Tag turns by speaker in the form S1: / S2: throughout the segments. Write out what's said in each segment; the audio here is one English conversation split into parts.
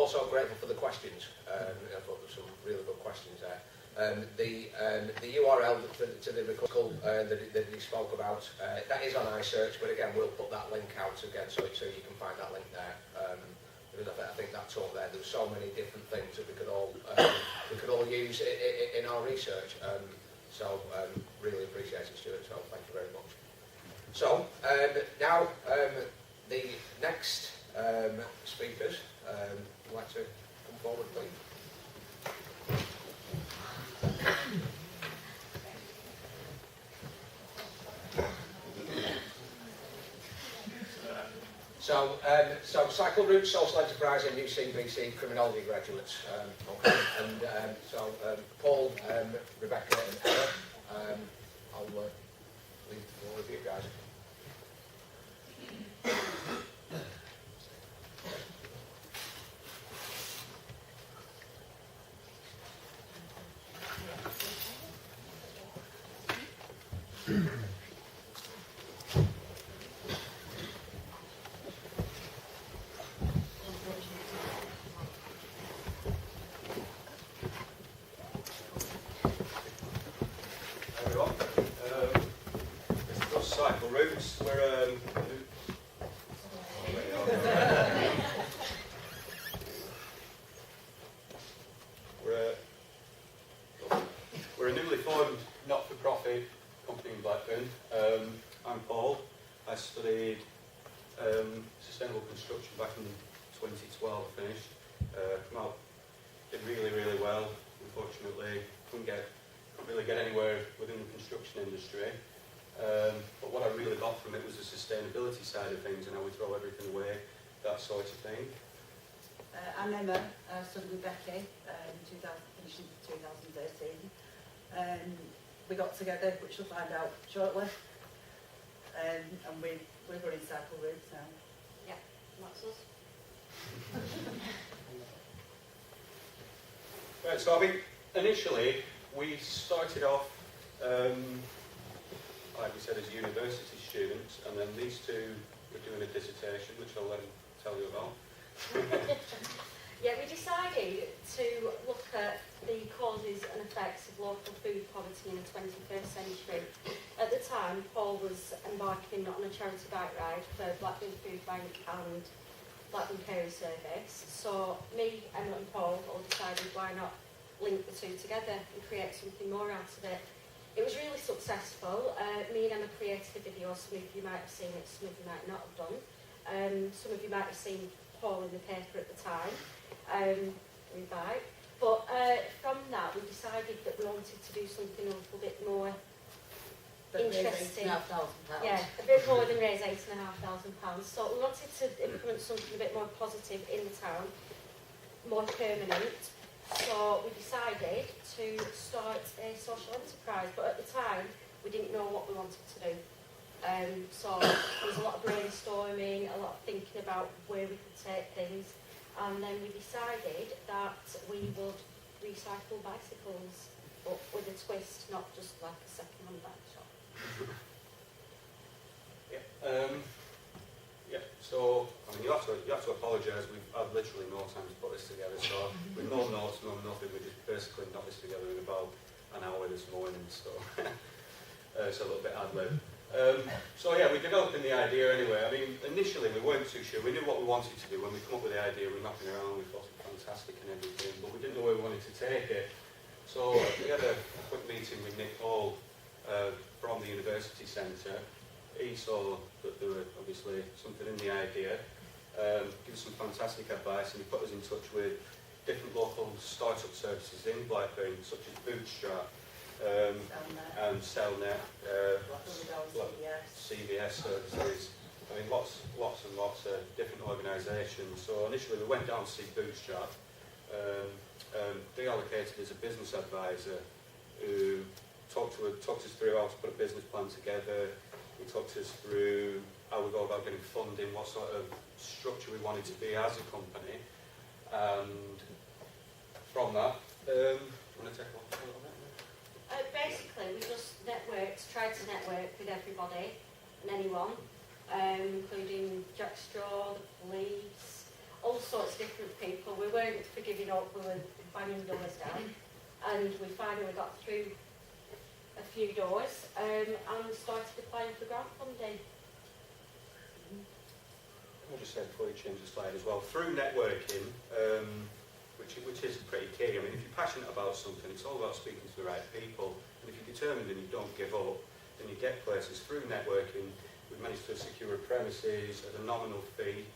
S1: also grateful for the questions. I thought there were some really good questions there. The URL to the record that he spoke about, that is on iSearch, but again, we'll put that link out again so you can find that link there. Because I think that's up there. There's so many different things that we could all use in our research. So really appreciate it, Stuart. So thank you very much. So now the next speakers would like to come forward, please. So Cycle Route, Social Enterprise and UCBC criminology graduates. Okay. And so Paul, Rebecca and Emma, I'll leave the floor with you guys.
S2: Cycle routes. We're a newly formed not-for-profit company in Blackburn. I'm Paul. I studied sustainable construction back in 2012. Finished. Come out, did really well. Unfortunately, couldn't really get anywhere within the construction industry. But what I really got from it was the sustainability side of things and how we throw everything away, that sort of thing.
S3: I'm Emma. I studied with Becky finished in 2013. We got together, which we'll find out shortly. And we're running Cycle Routes now.
S4: Yeah, that's us.
S2: Right, so I mean, initially we started off, like we said, as university students, and then these two were doing a dissertation, which I'll let them tell you about.
S4: Yeah, we decided to look at the causes and effects of local food poverty in the 21st century. At the time, Paul was embarking on a charity bike ride for Blackburn Food Bank and Blackburn Caring Service. So me, Emma and Paul all decided why not link the two together and create something more out of it. It was really successful. Me and Emma created a video. Some of you might have seen it, some of you might not have done. Some of you might have seen Paul in the paper at the time. But from that, we decided that we wanted to do something a little bit more interesting.
S3: £8,500.
S4: Yeah, a bit more than raise £8,500. So we wanted to implement something a bit more positive in the town, more permanent. So we decided to start a social enterprise, but at the time we didn't know what we wanted to do. So there was a lot of brainstorming, a lot of thinking about where we could take things, and then we decided that we would recycle bicycles, but with a twist, not just like a second-hand bike shop.
S2: So I mean, you have to apologise. I've literally no time to put this together. So with no notes, no nothing, we just basically knocked this together in about an hour this morning. So it's a little bit ad lib. So yeah, we developed the idea anyway. I mean, initially we weren't too sure. We knew what we wanted to do. When we come up with the idea, we were knocking around, we thought it was fantastic and everything, but we didn't know where we wanted to take it. So we had a quick meeting with Nick Hall from the University Centre. He saw that there was obviously something in the idea, gave us some fantastic advice, and he put us in touch with different local start-up services in Blackburn, such as Bootstrap, and Cellnet, CVS services. I mean, lots and lots of different organisations. So initially we went down to see Bootstrap. They allocated as a business advisor who talked us through how to put a business plan together. He talked us through how we go about getting funding, what sort of structure we wanted to be as a company. And from that, you want to take a little bit?
S4: Basically, we just tried to network with everybody and anyone, including Jack Straw, the police, all sorts of different people. We were for giving up, we were banging doors down, and we finally got through a few doors and started applying for grant funding.
S2: I'll just say before you change the slide as well, through networking, which is pretty key. I mean, if you're passionate about something, it's all about speaking to the right people. And if you're determined and you don't give up, then you get places. Through networking, we've managed to secure premises at a nominal fee.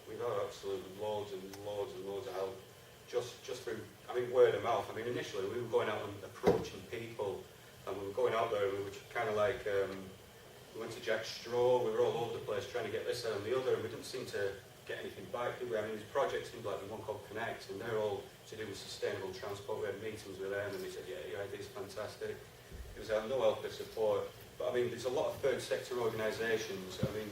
S2: We've had absolutely loads and loads and loads of help just through, I mean, word of mouth. I mean, initially we were going out and approaching people, and we were going out there and we were kind of like, we went to Jack Straw, we were all over the place trying to get this and the other, and we didn't seem to get anything back, did we? I mean, these projects seemed like the one called Connect, and they're all to do with sustainable transport. We had meetings with them, and they said, yeah, your idea's fantastic. It was no help or support. But I mean, there's a lot of third sector organisations, I mean,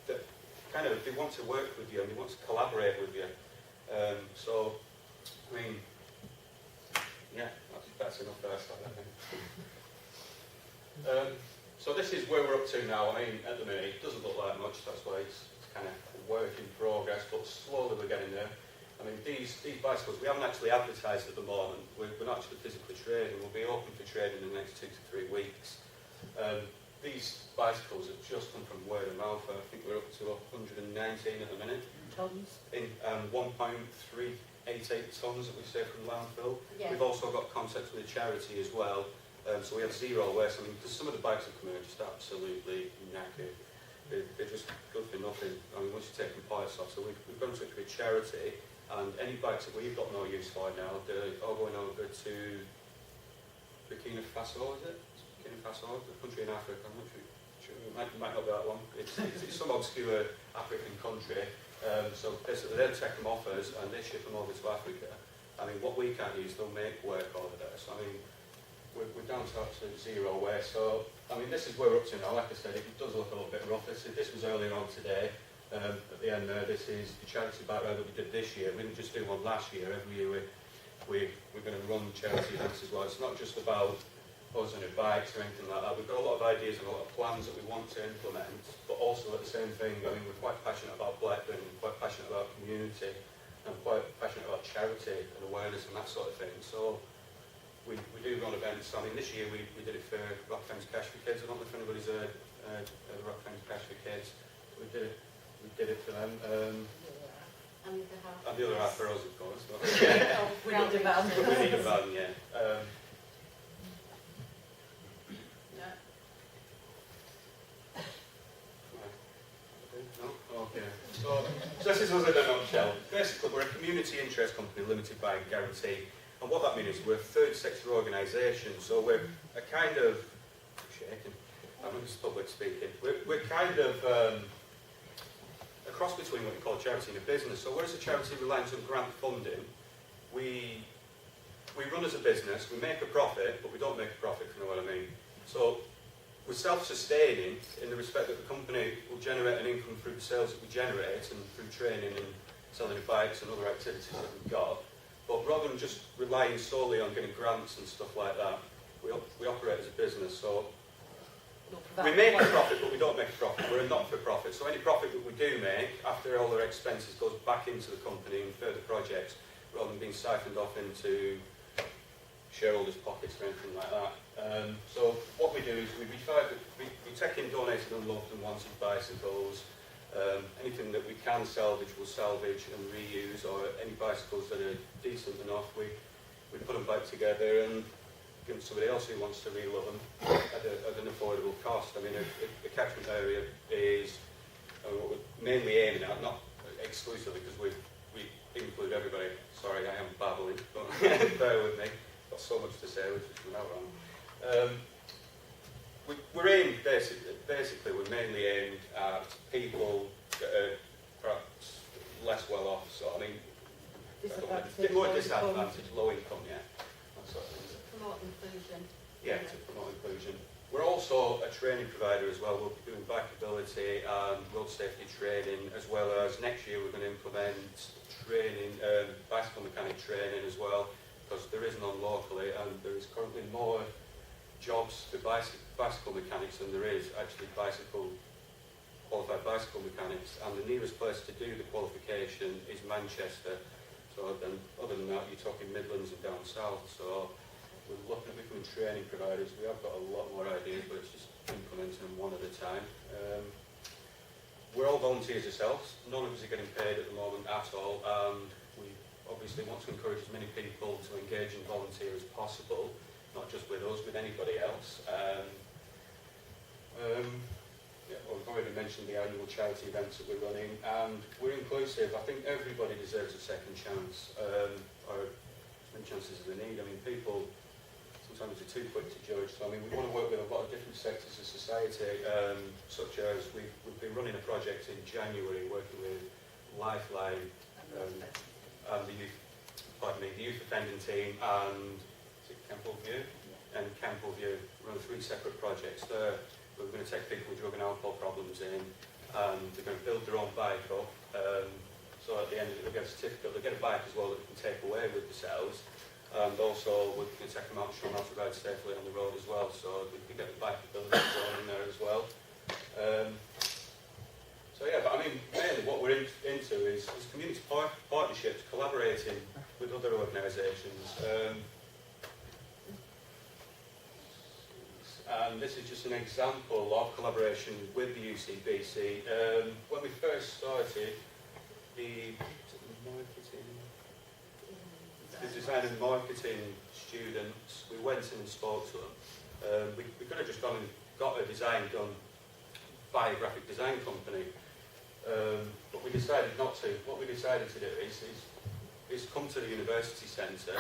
S2: that kind of, they want to work with you and they want to collaborate with you. So, I mean, yeah, that's enough there, I think. So this is where we're up to now. I mean, at the minute, it doesn't look like much, that's why it's kind of a work in progress, but slowly we're getting there. I mean, these bicycles, we haven't actually advertised at the moment. We're not actually physically trading. We'll be open for trading in the next 2 to 3 weeks. These bicycles have just come from word of mouth. I think we're up to 119 at the minute.
S3: Tons.
S2: In 1.388 tonnes that we saved from landfill.
S4: Yeah.
S2: We've also got contacts with a charity as well. So we have zero waste. I mean, because some of the bikes that come in are just absolutely knackered. They're just good for nothing. I mean, once you take them parts off, so we've gone to a charity, and any bikes that we've got no use for now, they're all going over to Burkina Faso, is it? Burkina Faso, the country in Africa. I'm not sure. It might not be that one. It's some obscure African country. So basically, they'll take them off us and they ship them over to Africa. I mean, what we can't use, they'll make work over there. So I mean, we're down to absolute zero waste. So I mean, this is where we're up to now. Like I said, it does look a little bit rough. This was earlier on today. At the end there, this is the charity bike ride that we did this year. We didn't just do one last year. Every year we're going to run charity events as well. It's not just about us and our bikes or anything like that. We've got a lot of ideas and a lot of plans that we want to implement, but also at the same thing, I mean, we're quite passionate about Blackburn, quite passionate about community, and quite passionate about charity and awareness and that sort of thing. So we do run events. I mean, this year we did it for Rock Fens Cash for Kids. I don't know if anybody's heard Rock Fens Cash for Kids. We did it for them.
S4: And
S2: the other half for us, of course. But
S3: We need a van.
S2: we need a van, yeah. No? Okay. So this is us in a nutshell. Basically, we're a community interest company limited by guarantee. And what that means is we're a third sector organisation. So we're a kind of, I'm just public speaking, we're kind of a cross between what we call charity and a business. So whereas a charity relies on grant funding, we run as a business, we make a profit, but we don't make a profit, if you know what I mean. So we're self-sustaining in the respect that the company will generate an income through the sales that we generate and through training and selling of bikes and other activities that we've got. But rather than just relying solely on getting grants and stuff like that, we operate as a business. So we make a profit, but we don't make a profit. We're a not-for-profit. So any profit that we do make, after all our expenses, goes back into the company and further projects, rather than being siphoned off into shareholders' pockets or anything like that. So what we do is we take in donated, unloved and wanted bicycles, anything that we can salvage, we'll salvage and reuse, or any bicycles that are decent enough, we put them back together and give them to somebody else who wants to re-love them at an affordable cost. I mean, the catchment area is what we're mainly aiming at, not exclusively, because we include everybody. Sorry, I am babbling, but bear with me. Got so much to say, which is from now on. We're aimed, basically, we're mainly aimed at people that are perhaps less well off, so I mean, more disadvantaged, low income, yeah. That sort of thing.
S4: to promote inclusion.
S2: Yeah, to promote inclusion. We're also a training provider as well. We'll be doing bikeability and road safety training, as well as next year we're going to implement training, bicycle mechanic training as well, because there is none locally, and there is currently more jobs for bicycle mechanics than there is actually bicycle qualified bicycle mechanics, and the nearest place to do the qualification is Manchester. So then, other than that, you're talking Midlands and down south. So we're looking at becoming training providers. We have got a lot more ideas, but it's just implementing them one at a time. We're all volunteers ourselves. None of us are getting paid at the moment at all, and we obviously want to encourage as many people to engage and volunteer as possible, not just with us, with anybody else. Yeah, well, we've already mentioned the annual charity events that we're running, and we're inclusive. I think everybody deserves a second chance, or as many chances as they need. I mean, people sometimes are too quick to judge. So, I mean, we want to work with a lot of different sectors of society, such as we've been running a project in January working with Lifeline and the youth offending team, and is it Campbellview? And Campbellview. We're on 3 separate projects there. We're going to take people with drug and alcohol problems in, and they're going to build their own bike up. So at the end of it, they'll get a certificate. They'll get a bike as well that they can take away with themselves. And also, we're going to take them out and show them how to ride safely on the road as well. So we can get the bike ability going in there as well. So yeah, but I mean, mainly what we're into is community partnerships, collaborating with other organisations. And this is just an example of collaboration with the UCBC. When we first started, the design and marketing students, we went in and spoke to them. We could have just gone and got a design done by a graphic design company, but we decided not to. What we decided to do is come to the university centre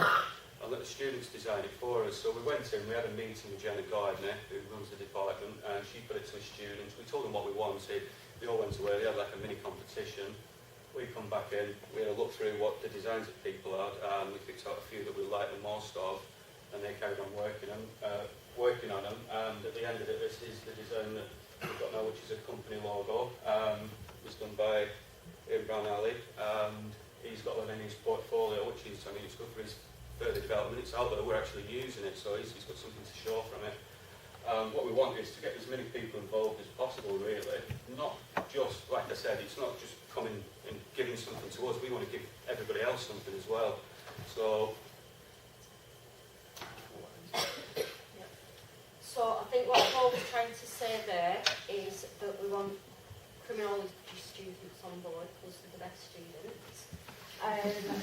S2: and let the students design it for us. So we went in, we had a meeting with Jenna Gardner, who runs the department, and she put it to the students. We told them what we wanted. They all went away, they had like a mini competition. We come back in, we had a look through what the designs that people had, and we picked out a few that we liked the most of, and they carried on working on them. And at the end of it, this is the design that we've got now, which is a company logo. It was done by Ian Brown Ali, and he's got one in his portfolio, which is, I mean, it's good for his further development. It's out there, we're actually using it, so he's got something to show from it. What we want is to get as many people involved as possible, really. Not just, like I said, it's not just coming and giving something to us, we want to give everybody else something as well. So
S4: I think what Paul was trying to say there is that we want criminology students on board because they're the best students.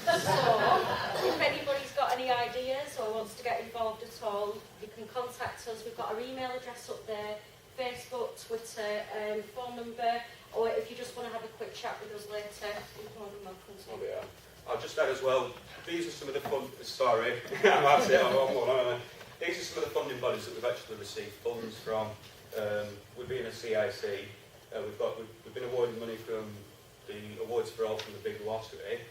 S4: So if anybody's got any ideas or wants to get involved at all, you can contact us. We've got our email address up there, Facebook, Twitter, phone number, or if you just want to have a quick chat with us later, you're more than welcome to.
S2: oh yeah. I'll just add as well, these are some of the sorry, that's it, these are some of the funding bodies that we've actually received funds from. We've been a CIC, we've been awarded money from the Awards for All from the Big Lottery.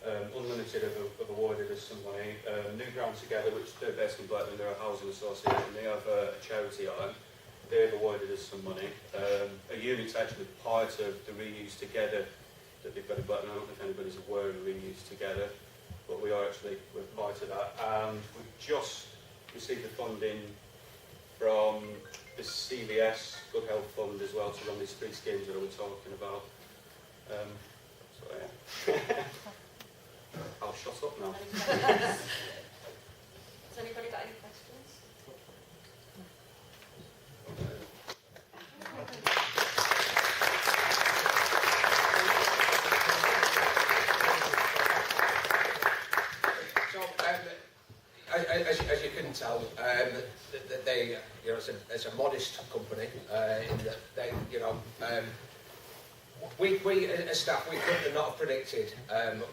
S2: Unlimited have awarded us some money. New Ground Together, which they're based in Blackburn, they're a housing association, they have a charity on. They've awarded us some money. A unit's actually part of the Reuse Together that they've got in Blackburn. I don't know if anybody's aware of Reuse Together, but we're part of that. And we've just received the funding from the CVS Good Health Fund as well to run these 3 schemes that I was talking about. So yeah. I'll shut up now.
S4: Has anybody got any questions?
S1: So, as you can tell, they, you know, it's a modest company in that they, you know, we as staff, we could not have predicted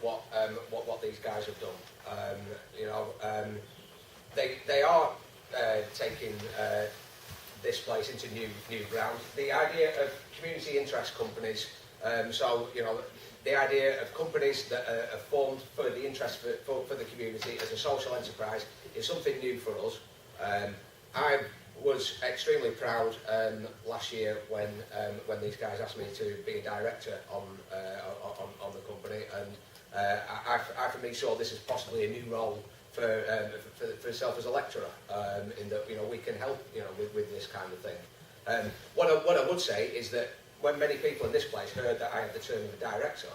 S1: what these guys have done. You know, they are taking this place into new ground. The idea of community interest companies, so you know, the idea of companies that are formed for the interest for the community as a social enterprise is something new for us. I was extremely proud last year when these guys asked me to be a director on the company, and I for me saw this as possibly a new role for myself as a lecturer, in that, you know, we can help, you know, with this kind of thing. What I would say is that when many people in this place heard that I had the term of a director,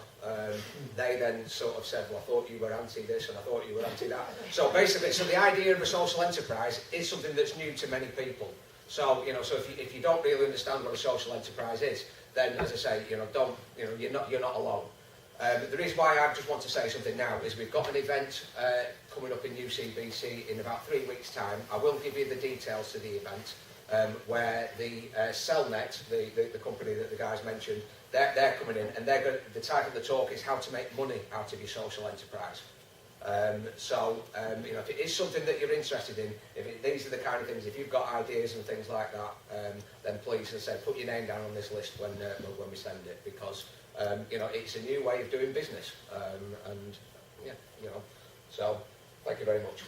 S1: they then sort of said, well, I thought you were anti this and I thought you were anti that. So basically, so the idea of a social enterprise is something that's new to many people. So, you know, so if you don't really understand what a social enterprise is, then, as I say, you know, you're not alone. The reason why I just want to say something now is we've got an event coming up in UCBC in about 3 weeks' time. I will give you the details to the event, where the Cellnet, the company that the guys mentioned, they're coming in, and the title of the talk is how to make money out of your social enterprise. You know, if it is something that you're interested in, these are the kind of things, if you've got ideas and things like that, then please, as I said, put your name down on this list when we send it, because you know, it's a new way of doing business, and yeah, you know, so thank you very much.